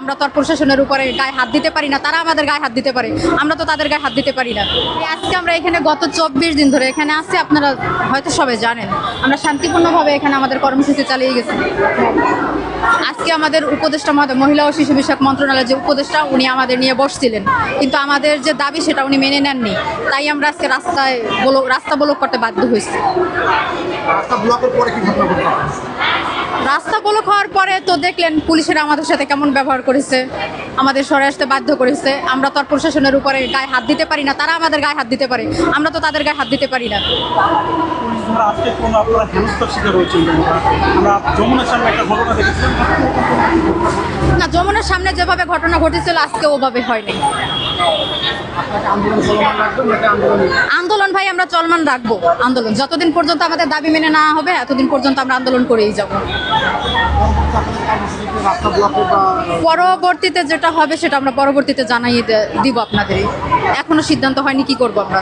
আমরা তো আর প্রশাসনের উপরে গায়ে হাত দিতে পারি না, তারা আমাদের গায়ে হাত দিতে পারে, আমরা তো তাদের গায়ে হাত দিতে পারি না। আজকে আমরা এখানে গত 24 দিন ধরে এখানে আসছি, আপনারা হয়তো সবাই জানেন আমরা শান্তিপূর্ণভাবে এখানে আমাদের কর্মসূচি চালিয়ে গেছি। আজকে আমাদের উপদেষ্টা মহোদয়, মহিলা ও শিশু বিষয়ক মন্ত্রণালয়ের যে উপদেষ্টা, উনি আমাদের নিয়ে বসছিলেন, কিন্তু আমাদের যে দাবি সেটা উনি মেনে নেননি, তাই আমরা আজকে রাস্তা ব্লক করতে বাধ্য হয়েছি। রাস্তা ব্লকের পরে কি ঘটনা ঘটলো? রাস্তা ব্লক হওয়ার পরে তো দেখলেন পুলিশেরা আমাদের সাথে কেমন ব্যবহার করেছে, আমাদের সরে আসতে বাধ্য করেছে। আমরা তো আর প্রশাসনের উপরে গায়ে হাত দিতে পারি না, তারা আমাদের গায়ে হাত দিতে পারে, আমরা তো তাদের গায়ে হাত দিতে পারি না। পুলিশ ধরা আজকে কোনো আপনারা হেনস্থার শিকার হয়েছেন? আমরা যমুনার সামনে একটা ঘটনা দেখেছিলাম। না, যমুনার সামনে যেভাবে ঘটনা ঘটেছিল আজকে ওভাবে হয়নি। আপনাকে আন্দোলন চলমান রাখবেন নাকি আন্দোলন ভাই আমরা চলমান রাখবো। আন্দোলন যতদিন পর্যন্ত আমাদের দাবি মেনে নেওয়া হবে এতদিন পর্যন্ত আমরা আন্দোলন করেই যাব। রাস্তা ব্লকে বা পরবর্তীতে যেটা হবে সেটা আমরা পরবর্তীতে জানাই দিব আপনাদের। এখনো সিদ্ধান্ত হয়নি কি করব আমরা।